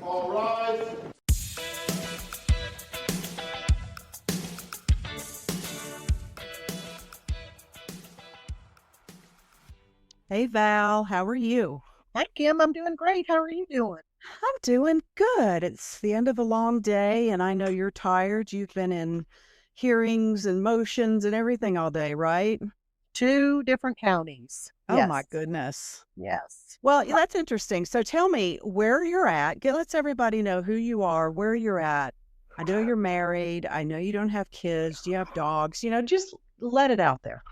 All rise. Hey Val, how are you? Hi, Kim. I'm doing great. How are you doing? I'm doing good. It's the end of a long day, and I know you're tired. You've been in hearings and motions and everything all day, right? 2 different counties. Oh my Yes. goodness. Yes. Well, that's interesting. So tell me where you're at. Let's everybody know who you are, where you're at. I know you're married. I know you don't have kids. Do you have dogs? Just let it out there.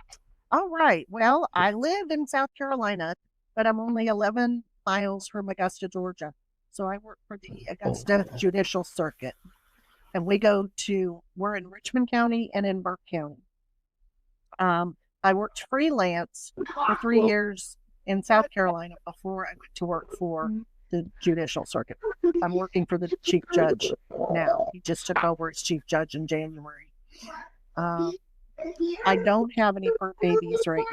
All right. Well, I live in South Carolina, but I'm only 11 miles from Augusta, Georgia. So I work for the Augusta Judicial Circuit. And we're in Richmond County and in Burke County. I worked freelance for 3 years in South Carolina before I went to work for the Judicial Circuit. I'm working for the Chief Judge now. He just took over as Chief Judge in January. I don't have any fur babies right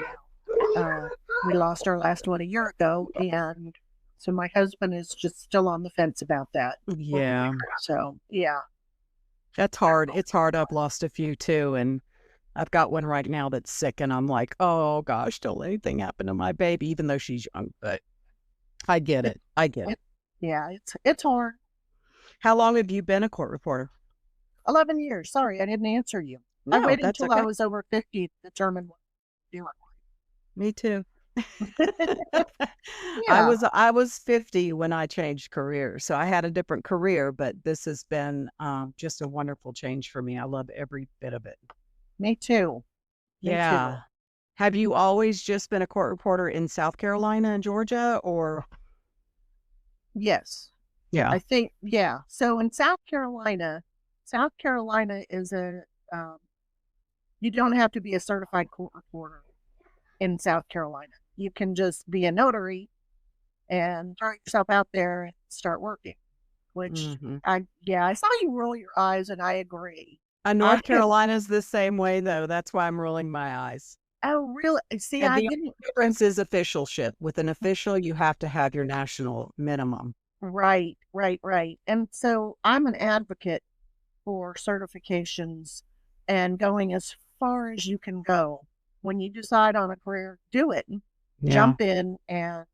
now. We lost our last one a year ago, and so my husband is just still on the fence about that. Yeah, So, yeah. that's hard. It's hard. I've lost a few too, and I've got one right now that's sick, and I'm like, oh gosh, don't let anything happen to my baby, even though she's young. But I get it. I get it. Yeah, it's hard. How long have you been a court reporter? 11 years. Sorry, I didn't answer you. I No, waited that's until I okay. was over 50 to determine what to do. Me too. Yeah, I was 50 when I changed careers, so I had a different career, but this has been just a wonderful change for me. I love every bit of it. me too. Me too. Yeah. Have you always just been a court reporter in South Carolina and Georgia, or? Yes. Yeah. I think, yeah. So in South Carolina is you don't have to be a certified court reporter in South Carolina. You can just be a notary and throw yourself out there and start working, which hmm I saw you roll your eyes and I agree. North Carolina's the same way, though. That's why I'm rolling my eyes. Oh, really? See, And I the didn't. difference is officialship. With an official, you have to have your national minimum. Right, right, right. And so I'm an advocate for certifications and going as far as you can go. When you decide on a career, do it. Yeah, Jump in and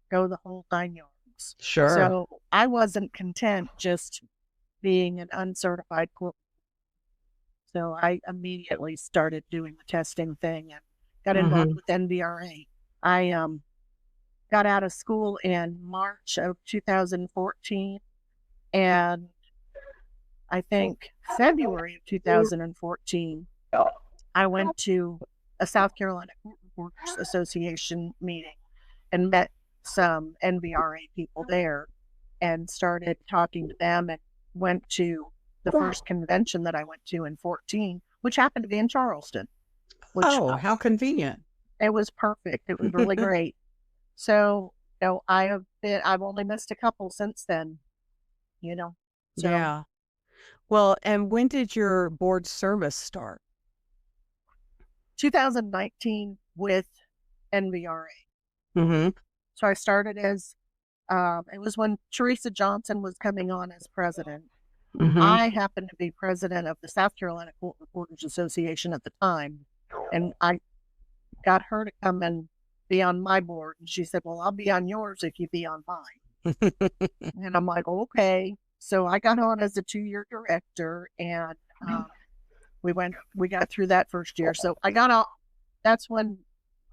go the whole 9 yards. sure. So I wasn't content just being an uncertified court. So I immediately started doing the testing thing and got involved hmm with NVRA. I got out of school in March of 2014, and I think February of 2014, I went to a South Carolina Court Reporters Association meeting and met some NVRA people there and started talking to them and went to the first convention that I went to in 14, which happened to be in Charleston, which Oh, how convenient. it was perfect. It was really great. So, I've only missed a couple since then, you know. So Yeah. Well, and when did your board service start? 2019 with NVRA. hmm So I started as it was when Teresa Johnson was coming on as president. hmm I happened to be president of the South Carolina Court Reporters Association at the time, and I got her to come and be on my board. And she said, "Well, I'll be on yours if you be on mine." And I'm like, "Okay." So I got on as a 2-year director, and we got through that first year. So I got off. That's when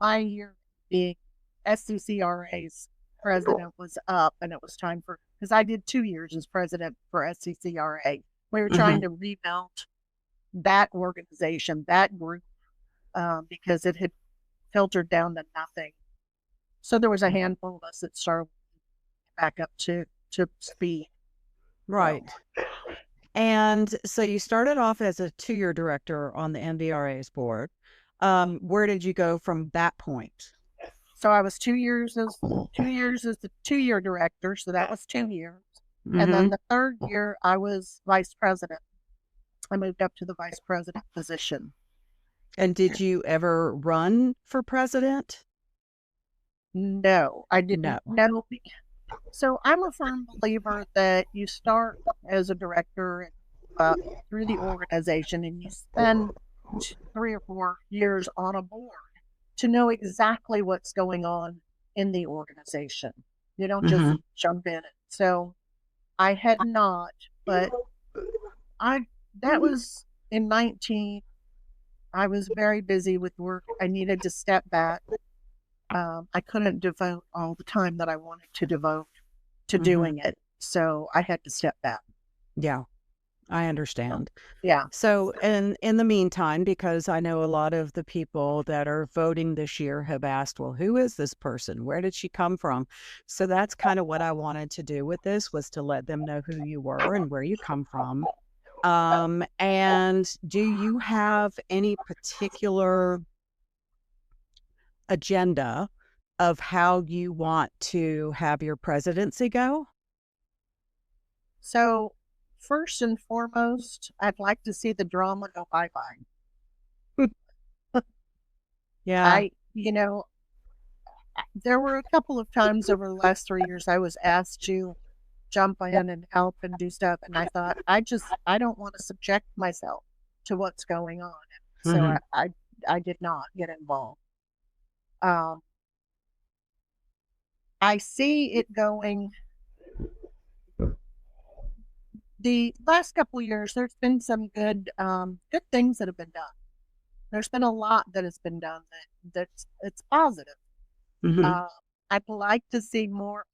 my year being SCCRA's president was up, and it was time for, because I did 2 years as president for SCCRA. We were trying to rebuild that organization, that group, because it had filtered down to nothing. So there was a handful of us that started back up to speed. Right. And so you started off as a 2-year director on the NVRA's board. Where did you go from that point? So I was 2 years as the 2-year director. So that was 2 years. And then hmm the third year I was vice president. I moved up to the vice president position. And did you ever run for president? No, I No. didn't. No, So I'm a firm believer that you start as a director through the organization and you spend 3 or 4 years on a board to know exactly what's going on in the organization. You don't just Mm-hmm. jump in it. So I had not, but I that was in 19. I was very busy with work. I needed to step back. I couldn't devote all the time that I wanted to devote to Mm-hmm. doing it. So I had to step back. Yeah, I understand. Yeah. So, in the meantime, because I know a lot of the people that are voting this year have asked, well, who is this person? Where did she come from? So that's kind of what I wanted to do with this, was to let them know who you were and where you come from. And do you have any particular agenda of how you want to have your presidency go? So first and foremost, I'd like to see the drama go bye-bye. Yeah. You know, there were a couple of times over the last 3 years I was asked to jump in and help and do stuff. And I thought, I don't want to subject myself to what's going on. So Hmm. I did not get involved. Um, I see it going the last couple of years. There's been some good things that have been done. There's been a lot that has been done that's it's positive. Hmm. Uh, I'd like to see more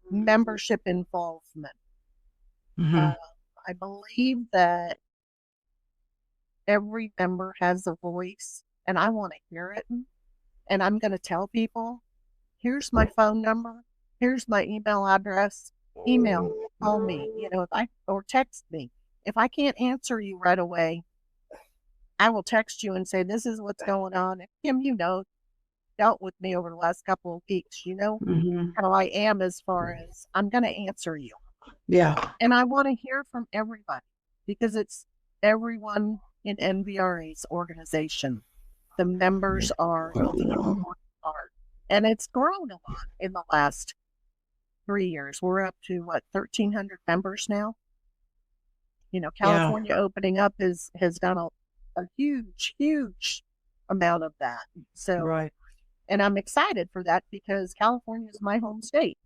membership involvement. Hmm. Uh, I believe that every member has a voice, and I want to hear it. And I'm going to tell people, here's my phone number, here's my email address, email, call me, if I or text me. If I can't answer you right away, I will text you and say, this is what's going on. And Kim, dealt with me over the last couple of weeks. You know Hmm. how I am as far as I'm going to answer you. Yeah. And I want to hear from everybody because it's everyone in NVRA's organization. The members are the important part. And it's grown a lot in the last 3 years. We're up to what, 1,300 members now? Yeah. California opening up has done a huge, huge amount of that. So, Right. and I'm excited for that because California is my home state.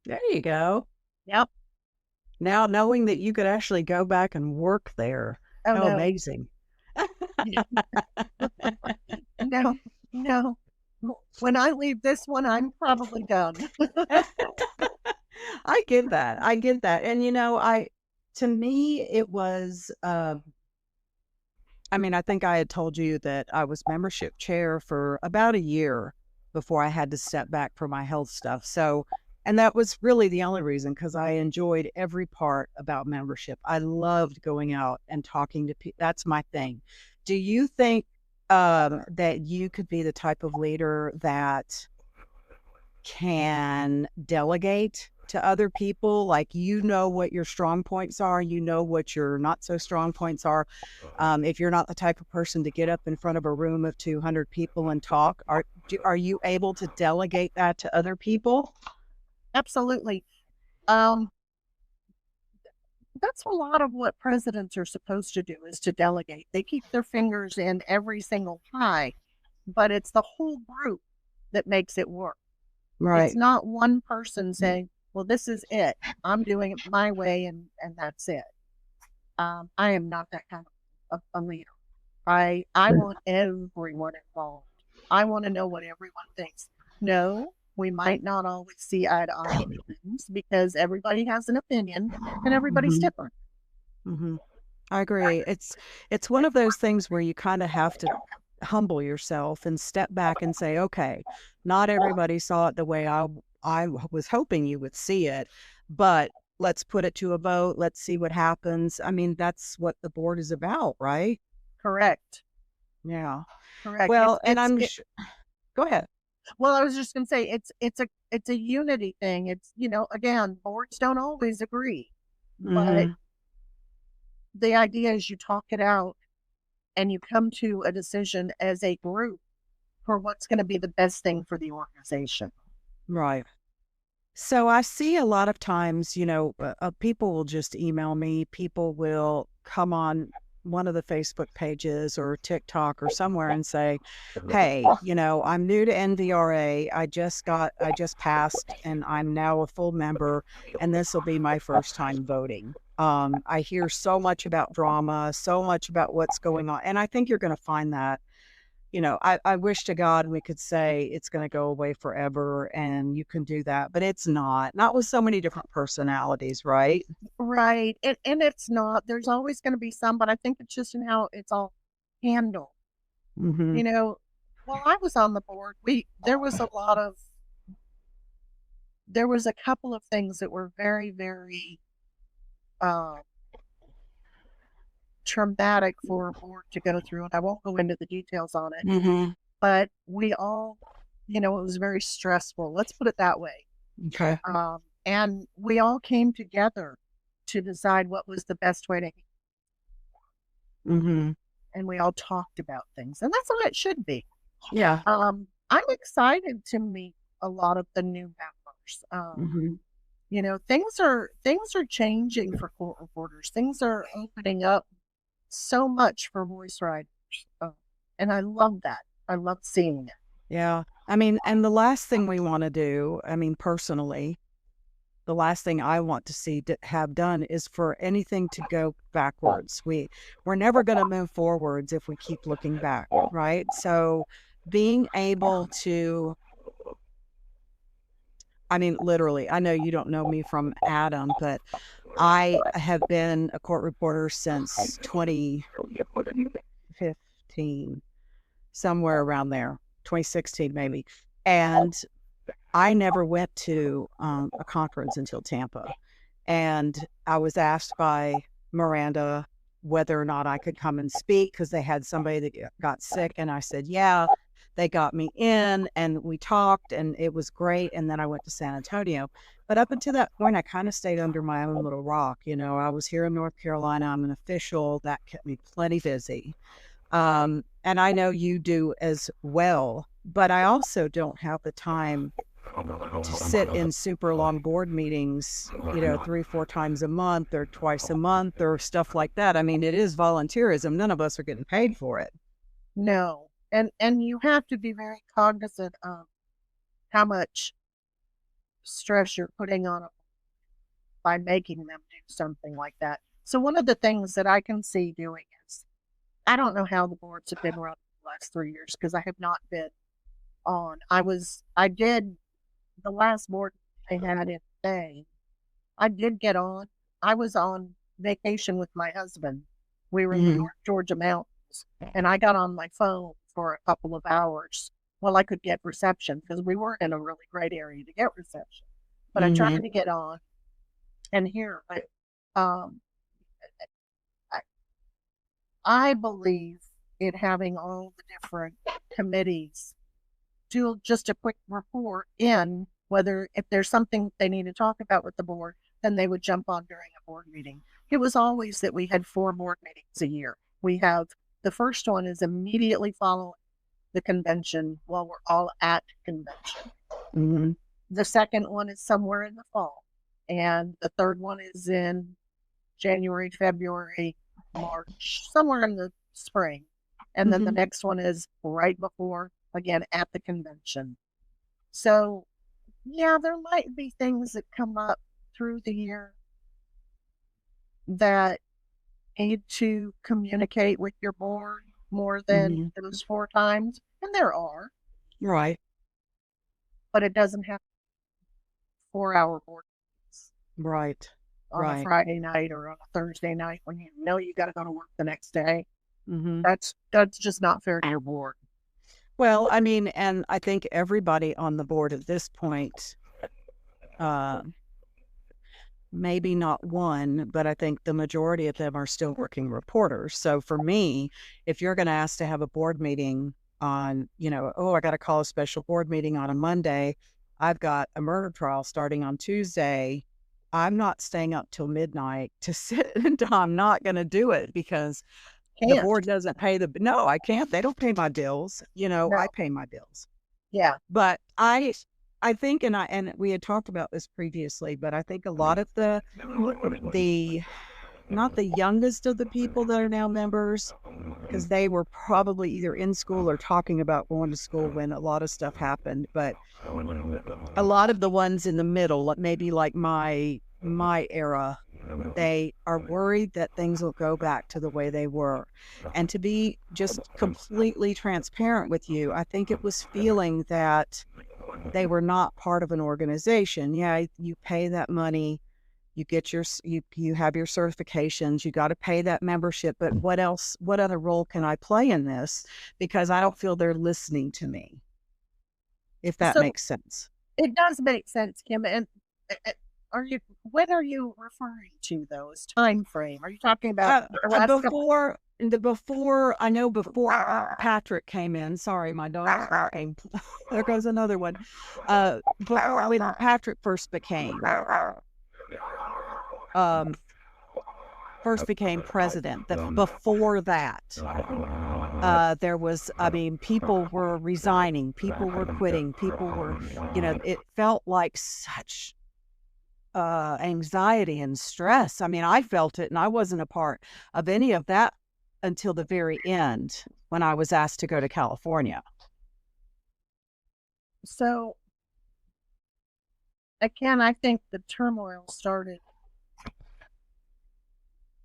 There you go. Yep. Now knowing that you could actually go back and work there. Oh How no. amazing. No, no. When I leave this one, I'm probably done. I get that. I get that. And to me it was I mean, I think I had told you that I was membership chair for about a year before I had to step back for my health stuff. So, and that was really the only reason, because I enjoyed every part about membership. I loved going out and talking to people. That's my thing. Do you think that you could be the type of leader that can delegate to other people? Like, what your strong points are, what your not so strong points are. If you're not the type of person to get up in front of a room of 200 people and talk, are you able to delegate that to other people? Absolutely. Um, that's a lot of what presidents are supposed to do is to delegate. They keep their fingers in every single pie, but it's the whole group that makes it work. It's Right. not one person saying, well, this is it. I'm doing it my way and that's it. I am not that kind of a leader. I want everyone involved. I want to know what everyone thinks. No, we might not always see eye to eye on things because everybody has an opinion and everybody's Hmm. different. Hmm. I agree. It's one of those things where you kind of have to humble yourself and step back and say, okay, not everybody saw it the way I was hoping you would see it, but let's put it to a vote. Let's see what happens. I mean, that's what the board is about, right? Correct. Yeah. Correct. Well, and go ahead. Well, I was just going to say it's a unity thing. It's, again, boards don't always agree, but Hmm. the idea is you talk it out and you come to a decision as a group for what's going to be the best thing for the organization. Right. So I see a lot of times, people will just email me. People will come on one of the Facebook pages or TikTok or somewhere and say, "Hey, I'm new to NVRA. I just passed and I'm now a full member and this will be my first time voting." I hear so much about drama, so much about what's going on. And I think you're going to find that I wish to God we could say it's going to go away forever and you can do that, but it's not with so many different personalities, right? Right. And it's not. There's always going to be some, but I think it's just in how it's all handled. Hmm. You know, while I was on the board, there was a couple of things that were very, very uh, traumatic for a board to go through, and I won't go into the details on it. Hmm. But we all, it was very stressful. Let's put it that way. Okay. And we all came together to decide what was the best way to, Hmm. and we all talked about things, and that's how it should be. Yeah. I'm excited to meet a lot of the new members. Hmm. Things are changing for court reporters. Things are opening up so much for voice writers, and I love that. I love seeing it. Yeah. I mean, and the last thing we want to do, I mean, personally, the last thing I want to see have done is for anything to go backwards. We're never going to move forwards if we keep looking back, right? So being able to, I mean, literally, I know you don't know me from Adam, but I have been a court reporter since 2015, somewhere around there, 2016 maybe. And I never went to a conference until Tampa. And I was asked by Miranda whether or not I could come and speak because they had somebody that got sick. And I said, yeah. They got me in and we talked and it was great. And then I went to San Antonio. But up until that point, I kind of stayed under my own little rock. I was here in North Carolina. I'm an official. That kept me plenty busy. And I know you do as well. But I also don't have the time to sit in super long board meetings, 3, 4 times a month or twice a month or stuff like that. I mean, it is volunteerism. None of us are getting paid for it. No, and you have to be very cognizant of how much stress you're putting on it by making them do something like that. So one of the things that I can see doing is, I don't know how the boards have been run the last 3 years because I have not been on. I did the last board I had in May. I did get on. I was on vacation with my husband. We were in the North Georgia mountains, and I got on my phone for a couple of hours while I could get reception because we weren't in a really great area to get reception. But I tried to get on and hear. But um, I believe in having all the different committees do just a quick report in whether if there's something they need to talk about with the board, then they would jump on during a board meeting. It was always that we had 4 board meetings a year. We have the first one is immediately following the convention while we're all at convention. Mm-hmm. The second one is somewhere in the fall. And the third one is in January, February, March, somewhere in the spring. And then the next one is right before, again, at the convention. So, yeah, there might be things that come up through the year that need to communicate with your board more than those 4 times. And there are. Right. But it doesn't have 4-hour board meetings. Right. On a Friday night or on a Thursday night when you know you got to go to work the next day. That's just not fair to your board. Well, I mean, and I think everybody on the board at this point, maybe not one, but I think the majority of them are still working reporters. So for me, if you're going to ask to have a board meeting on, I got to call a special board meeting on a Monday. I've got a murder trial starting on Tuesday. I'm not staying up till midnight to sit and I'm not going to do it because the board doesn't pay no, I can't. They don't pay my bills. No. I pay my bills. Yeah. But I I think, and we had talked about this previously, but I think a lot of the not the youngest of the people that are now members, because they were probably either in school or talking about going to school when a lot of stuff happened, but a lot of the ones in the middle, maybe like my era, they are worried that things will go back to the way they were. And to be just completely transparent with you, I think it was feeling that they were not part of an organization. Yeah, you pay that money, you get you have your certifications, you got to pay that membership, but what else, what other role can I play in this? Because I don't feel they're listening to me, if that makes sense. It does make sense, Kim. And what are you referring to though as time frame? Are you talking about before Patrick came in? Sorry, my dog came. There goes another one. When Patrick first became president, before that, there was, I mean, people were resigning, people were quitting, people were, it felt like such anxiety and stress. I mean, I felt it, and I wasn't a part of any of that until the very end when I was asked to go to California. So, again, I think the turmoil started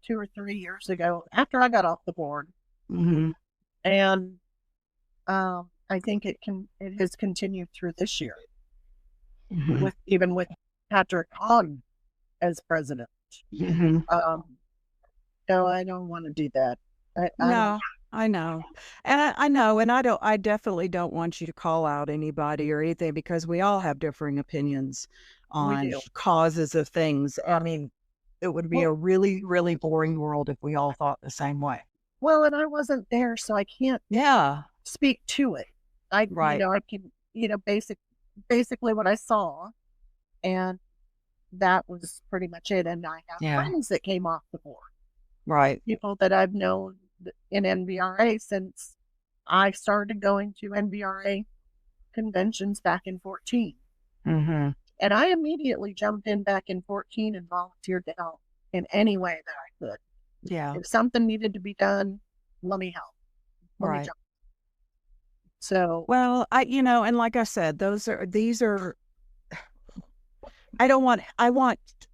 2 or 3 years ago after I got off the board. Mm-hmm. And I think it has continued through this year, mm-hmm. with Patrick on as president. Mm-hmm. No, I don't want to do that. I know. And I know, and I definitely don't want you to call out anybody or anything, because we all have differing opinions on causes of things. I mean, it would be a really, really boring world if we all thought the same way. Well, and I wasn't there, so I can't speak to it. I can, basically what I saw, and that was pretty much it. And I have friends that came off the board. Right. People that I've known in NVRA since I started going to NVRA conventions back in 2014. Mm-hmm. And I immediately jumped in back in 2014 and volunteered to help in any way that I could. Yeah. If something needed to be done, let me help. Let me jump. So, well, and like I said, these are, I want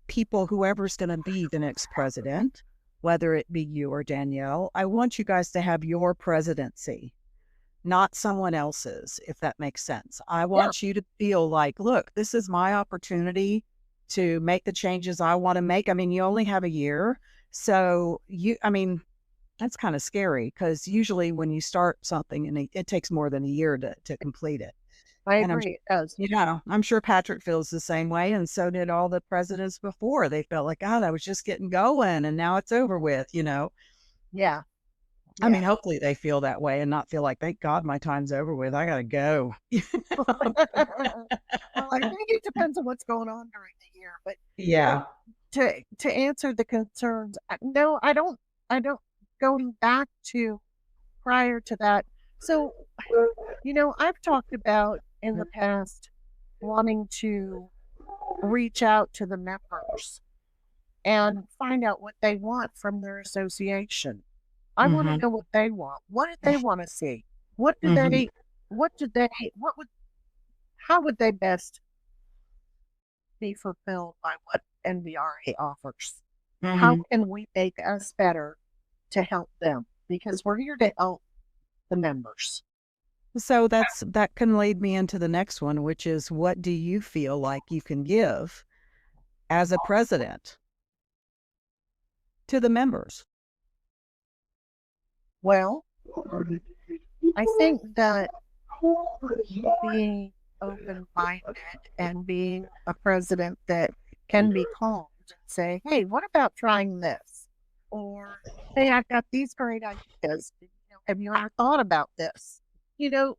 people, whoever's going to be the next president, whether it be you or Danielle, I want you guys to have your presidency, not someone else's, if that makes sense. I want you to feel like, look, this is my opportunity to make the changes I want to make. I mean, you only have a year. So that's kind of scary, because usually when you start something, and it takes more than a year to complete it. I agree. It does. I'm sure Patrick feels the same way, and so did all the presidents before. They felt like, God, I was just getting going, and now it's over with, Yeah. I mean, hopefully they feel that way and not feel like, thank God my time's over with. I got to go. Well, I think it depends on what's going on during the year, but to answer the concerns, no, I don't. Going back to prior to that. So, I've talked about in the past wanting to reach out to the members and find out what they want from their association. I want to know what they want. What do they want to see? How would they best be fulfilled by what NVRA offers? How can we make us better to help them? Because we're here to help the members. So that can lead me into the next one, which is, what do you feel like you can give as a president to the members? Well, I think that being open-minded and being a president that can be calmed and say, hey, what about trying this? Or, hey, I've got these great ideas. Have you ever thought about this? Bring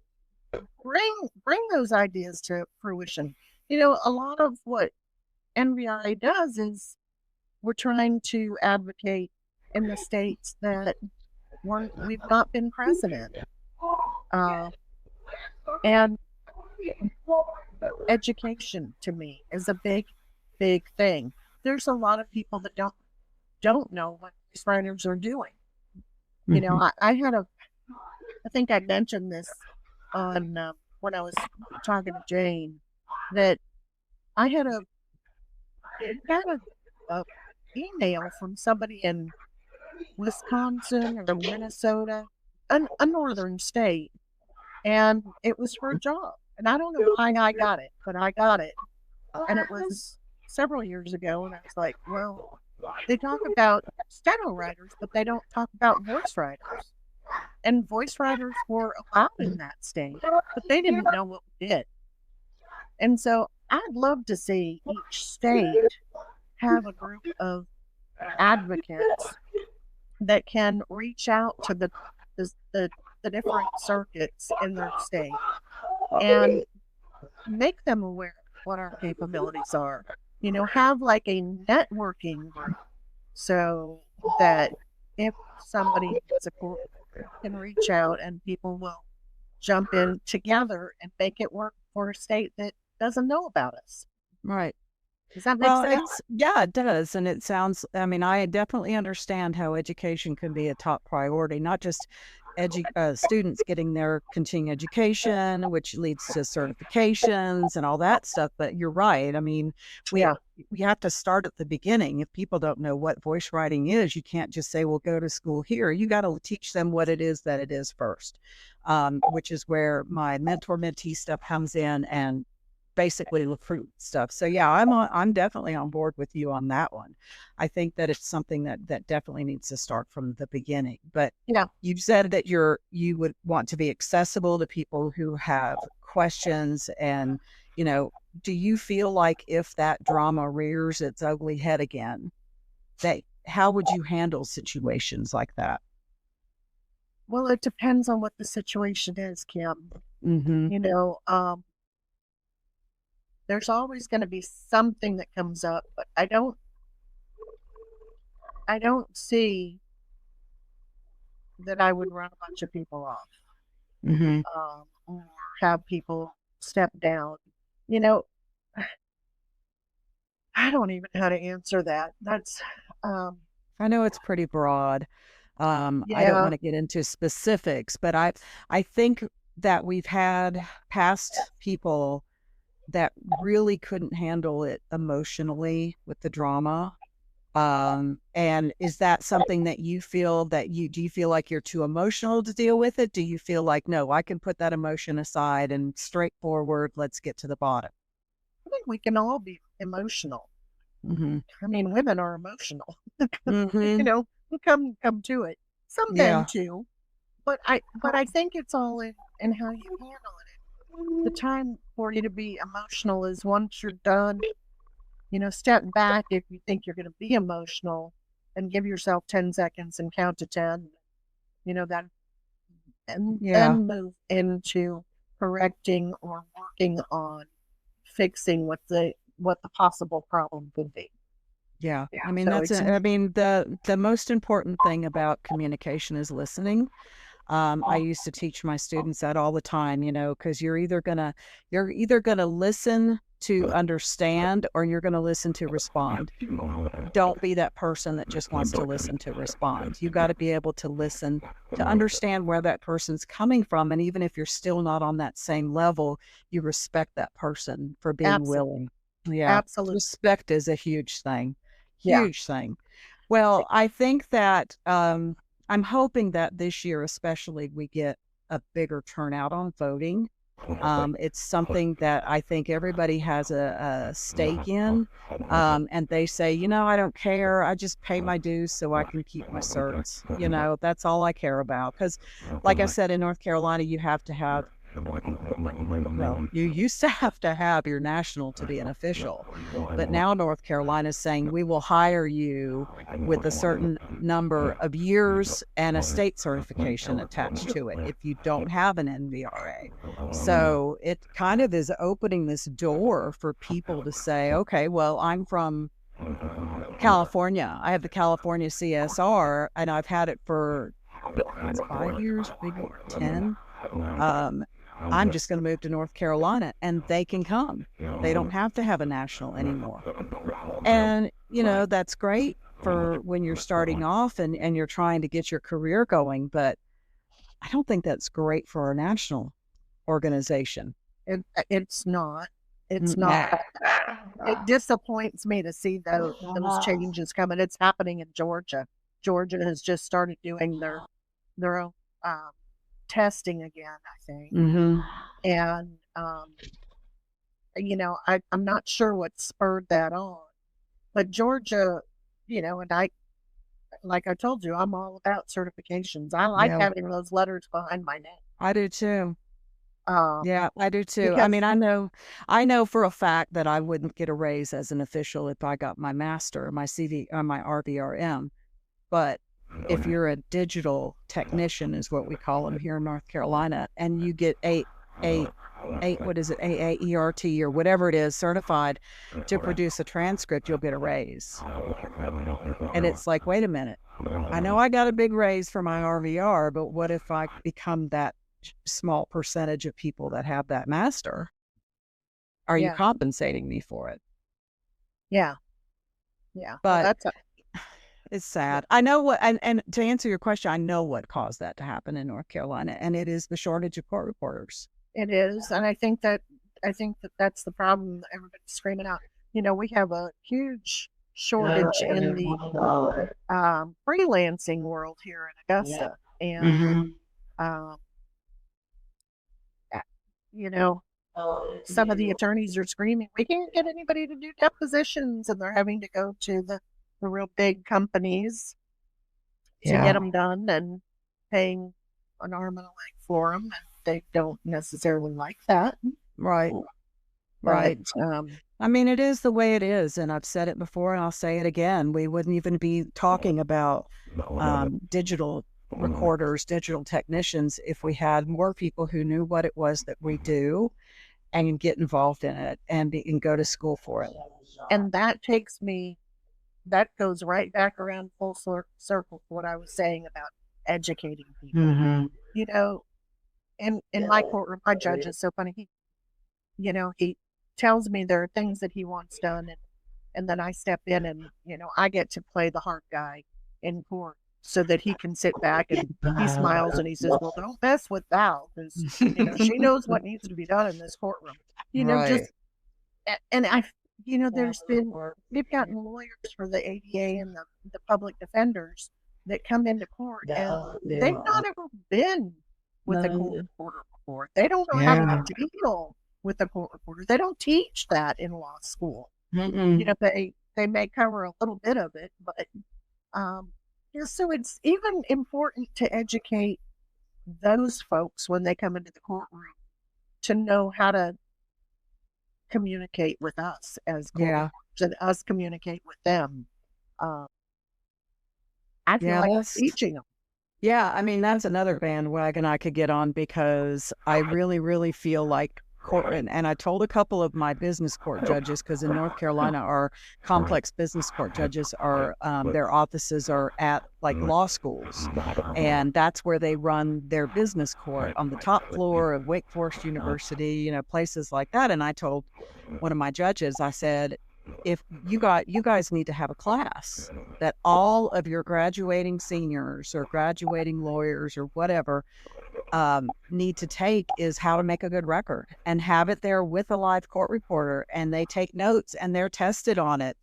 those ideas to fruition. A lot of what NVRA does is we're trying to advocate in the states that we've not been president. And education to me is a big thing. There's a lot of people that don't know what these writers are doing. You know, I had I think I mentioned this on when I was talking to Jane, that I had got a email from somebody in Wisconsin or Minnesota, a northern state, and it was for a job. And I don't know why I got it, but I got it. And it was several years ago, and I was like, well, they talk about steno writers, but they don't talk about voice writers. And voice writers were allowed in that state, but they didn't know what we did. And so I'd love to see each state have a group of advocates that can reach out to the different circuits in their state and make them aware of what our capabilities are. You know, have like a networking group so that if somebody needs a court, can reach out and people will jump in together and make it work for a state that doesn't know about us. Right. Does that make sense? Yeah, it does. And it sounds, I mean, I definitely understand how education can be a top priority, not just students getting their continuing education, which leads to certifications and all that stuff. But you're right. I mean, we have to start at the beginning. If people don't know what voice writing is, you can't just say, well, go to school here. You got to teach them what it is that it is first, which is where my mentor-mentee stuff comes in and basically recruit stuff. So yeah, I'm definitely on board with you on that one. I think that it's something that definitely needs to start from the beginning. But you've said that you would want to be accessible to people who have questions, and you know, do you feel like if that drama rears its ugly head again, that how would you handle situations like that? Well, it depends on what the situation is, Kim. You know, there's always going to be something that comes up, but I don't see that I would run a bunch of people off, or have people step down. You know, I don't even know how to answer that. That's, I know it's pretty broad. I don't want to get into specifics, but I think that we've had past people that really couldn't handle it emotionally with the drama. And is that something that you feel do you feel like you're too emotional to deal with it? Do you feel like, no, I can put that emotion aside and straightforward, let's get to the bottom? I think we can all be emotional. I mean, women are emotional. You know, come to it. Some men too, but I think it's all in how you handle it. The time for you to be emotional is once you're done, you know, step back if you think you're going to be emotional and give yourself 10 seconds and count to 10, you know, that, and then move into correcting or working on fixing what the possible problem could be. Yeah. I mean, the most important thing about communication is listening. I used to teach my students that all the time, you know, because you're either gonna listen to understand or you're gonna listen to respond. Don't be that person that just wants to listen to respond. You got to be able to listen to understand where that person's coming from, and even if you're still not on that same level, you respect that person for being willing. Yeah, absolutely. Respect is a huge thing. Huge thing. Well, I think that I'm hoping that this year, especially, we get a bigger turnout on voting. It's something that I think everybody has a stake in. And they say, you know, I don't care. I just pay my dues so I can keep my certs. You know, that's all I care about. Because like I said, in North Carolina, you have to have, well, you used to have to have your national to be an official, but now North Carolina is saying we will hire you with a certain number of years and a state certification attached to it if you don't have an NVRA. So it kind of is opening this door for people to say, okay, well, I'm from California. I have the California CSR and I've had it for 5 years, maybe 10. I'm just going to move to North Carolina and they can come. They don't have to have a national anymore. And, that's great for when you're starting off and you're trying to get your career going, but I don't think that's great for our national organization. It's not. It's not. It disappoints me to see those changes coming. It's happening in Georgia. Georgia has just started doing their own testing again, I think. Mm-hmm. And I'm not sure what spurred that on, but Georgia, and like I told you, I'm all about certifications. I like having those letters behind my name. I do too. Yeah, I do too. Because, I mean, I know for a fact that I wouldn't get a raise as an official if I got my master, my CV, or my RVRM. But if you're a digital technician, is what we call them here in North Carolina, and you get what is it, AAERT or whatever it is, certified to produce a transcript, you'll get a raise. And it's like, wait a minute, I know I got a big raise for my RVR, but what if I become that small percentage of people that have that master? Are you compensating me for it? Yeah. But it's sad. I know what, and to answer your question, I know what caused that to happen in North Carolina, and it is the shortage of court reporters. It is, and I think that that's the problem that everybody's screaming out. We have a huge shortage in the freelancing world here in Augusta, and some of the attorneys are screaming, we can't get anybody to do depositions, and they're having to go to the real big companies to get them done and paying an arm and a leg for them. And they don't necessarily like that. Right. I mean, it is the way it is. And I've said it before and I'll say it again. We wouldn't even be talking about digital recorders, digital technicians, if we had more people who knew what it was that we do and get involved in it and go to school for it. And that goes right back around full circle to what I was saying about educating people. Mm-hmm. In my courtroom, my judge is so funny. He tells me there are things that he wants done, and then I step in and, I get to play the hard guy in court so that he can sit back and he smiles and he says, well, don't mess with Val because, she knows what needs to be done in this courtroom. We've gotten lawyers for the ADA and the public defenders that come into court and they've not ever been with a court reporter before. They don't know how to deal with a court reporter. They don't teach that in law school. They may cover a little bit of it, but so it's even important to educate those folks when they come into the courtroom to know how to communicate with us as court reporters and us communicate with them. I feel like teaching them. Yeah, I mean, that's another bandwagon I could get on because I really, really feel like and I told a couple of my business court judges, because in North Carolina, our complex business court judges are, their offices are at like law schools. And that's where they run their business court on the top floor of Wake Forest University, places like that. And I told one of my judges, I said, if you guys need to have a class that all of your graduating seniors or graduating lawyers or whatever need to take, is how to make a good record, and have it there with a live court reporter, and they take notes and they're tested on it.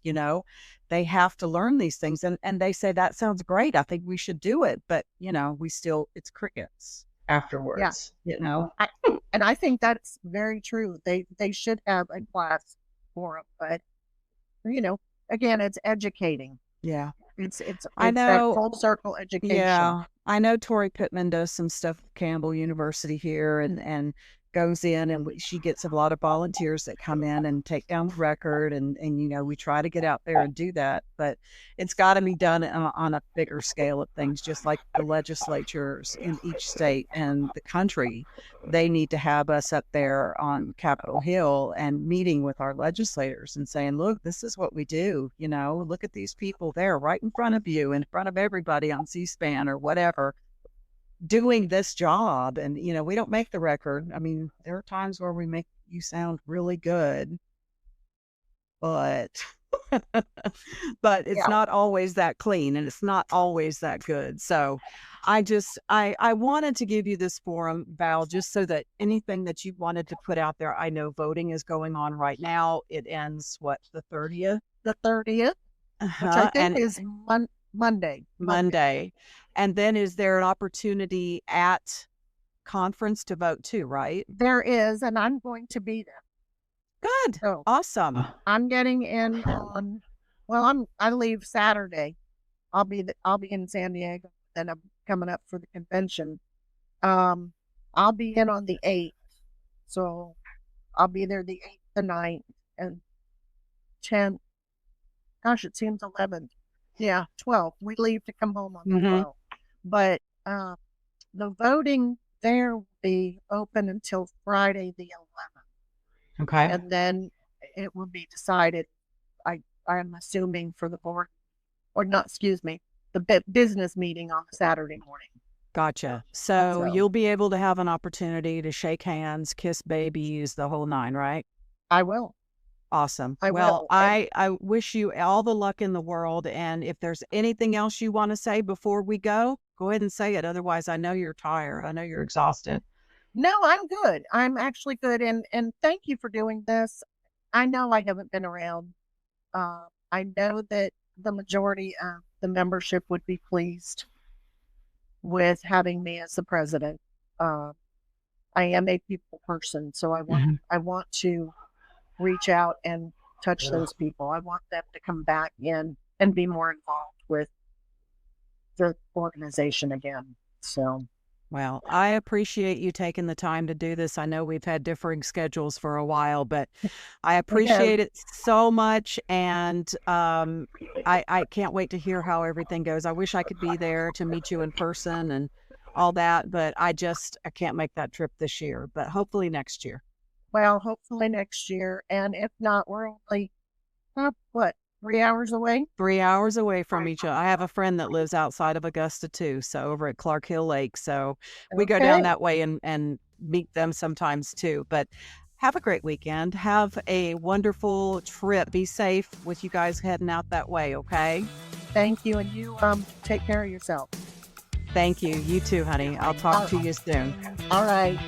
They have to learn these things, and they say, that sounds great, I think we should do it, but it's crickets afterwards. And I think that's very true. They should have a class for it, but again, it's educating. It's I know, that full circle education. Yeah, I know Tori Pittman does some stuff at Campbell University here, and goes in, and she gets a lot of volunteers that come in and take down the record, and we try to get out there and do that, but it's got to be done on a bigger scale of things, just like the legislatures in each state and the country. They need to have us up there on Capitol Hill and meeting with our legislators and saying, look, this is what we do. Look at these people there right in front of you, in front of everybody on C-SPAN or whatever. doing this job. And, you know, we don't make the record. I mean, there are times where we make you sound really good, but but it's Yeah. not always that clean and it's not always that good. So I wanted to give you this forum, Val, just so that anything that you wanted to put out there. I know voting is going on right now. It ends what, the 30th? The 30th, which I think And is Monday. Monday. And then is there an opportunity at conference to vote too, right? There is, and I'm going to be there. Good. So Awesome. I'm getting in on. Well, I leave Saturday. I'll be in San Diego, and I'm coming up for the convention. I'll be in on the 8th, so I'll be there the 8th, the 9th, and 10th. Gosh, it seems 11th. Yeah, 12th. We leave to come home on the 12th. But the voting there will be open until Friday the 11th. Okay. And then it will be decided, I'm assuming, for the board, or not, excuse me, the business meeting on Saturday morning. Gotcha. So you'll be able to have an opportunity to shake hands, kiss babies, the whole nine, right? I will. Awesome. I Well, will. I wish you all the luck in the world. And if there's anything else you want to say before we go ahead and say it. Otherwise, I know you're tired. I know you're exhausted. No, I'm good. I'm actually good. And thank you for doing this. I know I haven't been around. I know that the majority of the membership would be pleased with having me as the president. I am a people person, so I want to reach out and touch those people. I want them to come back in and be more involved with the organization again. So, well, I appreciate you taking the time to do this. I know we've had differing schedules for a while, but I appreciate it so much. And I can't wait to hear how everything goes. I wish I could be there to meet you in person and all that, but I can't make that trip this year, but hopefully next year. Well, hopefully next year. And if not, we're only, 3 hours away? 3 hours away from each other. I have a friend that lives outside of Augusta too, so over at Clark Hill Lake. So we go down that way and meet them sometimes too. But have a great weekend. Have a wonderful trip. Be safe with you guys heading out that way, okay? Thank you. And you take care of yourself. Thank you. You too, honey. I'll talk to you soon. All right.